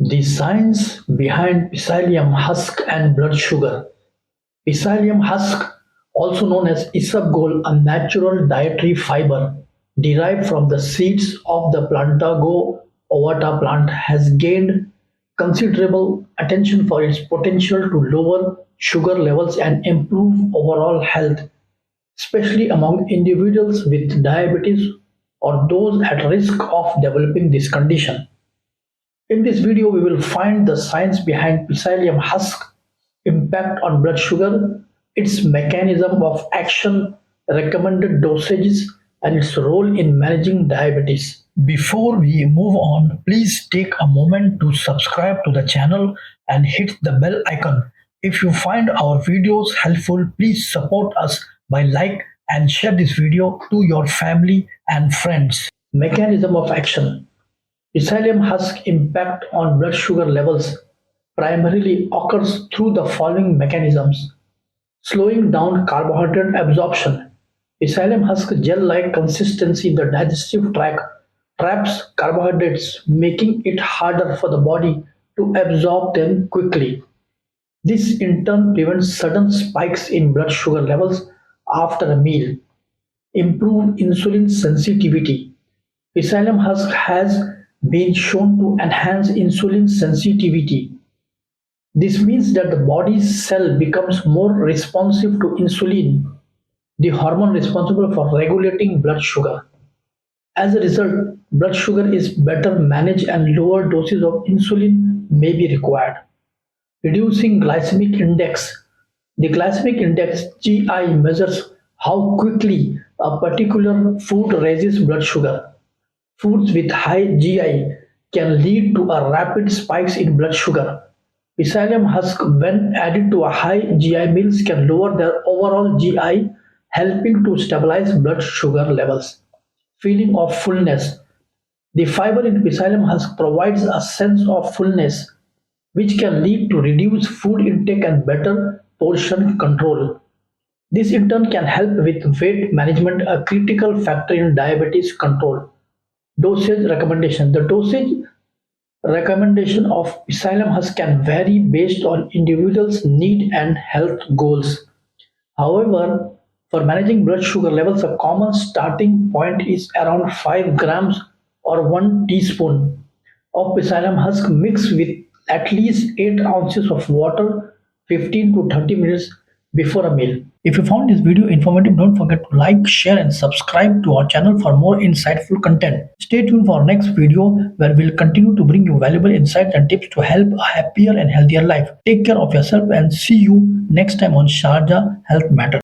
The science behind psyllium husk and blood sugar. Psyllium husk, also known as isabgol, a natural dietary fiber derived from the seeds of the Plantago ovata plant, has gained considerable attention for its potential to lower sugar levels and improve overall health, especially among individuals with diabetes or those at risk of developing this condition. In this video, we will find the science behind psyllium husk, impact on blood sugar, its mechanism of action, recommended dosages, and its role in managing diabetes. Before we move on, please take a moment to subscribe to the channel and hit the bell icon. If you find our videos helpful, please support us by like and share this video to your family and friends. Mechanism of action. Psyllium husk impact on blood sugar levels primarily occurs through the following mechanisms: slowing down carbohydrate absorption. Psyllium husk gel-like consistency in the digestive tract traps carbohydrates, making it harder for the body to absorb them quickly. This in turn prevents sudden spikes in blood sugar levels after a meal. Improve insulin sensitivity. Psyllium husk has been shown to enhance insulin sensitivity. This means that the body's cell becomes more responsive to insulin, the hormone responsible for regulating blood sugar. As a result, blood sugar is better managed and lower doses of insulin may be required. Reducing glycemic index. The glycemic index (GI) measures how quickly a particular food raises blood sugar. Foods with high GI can lead to a rapid spikes in blood sugar. Psyllium husk, when added to a high GI meals, can lower their overall GI, helping to stabilize blood sugar levels. Feeling of fullness. The fiber in psyllium husk provides a sense of fullness, which can lead to reduced food intake and better portion control. This in turn can help with weight management, a critical factor in diabetes control. Dosage recommendation. The dosage recommendation of psyllium husk can vary based on individuals' need and health goals. However, for managing blood sugar levels, a common starting point is around 5 grams or 1 teaspoon of psyllium husk mixed with at least 8 ounces of water 15 to 30 minutes before a meal. If you found this video informative, don't forget to like, share and subscribe to our channel for more insightful content. Stay tuned for our next video where we'll continue to bring you valuable insights and tips to help a happier and healthier life. Take care of yourself and see you next time on Sharjah Health Matters.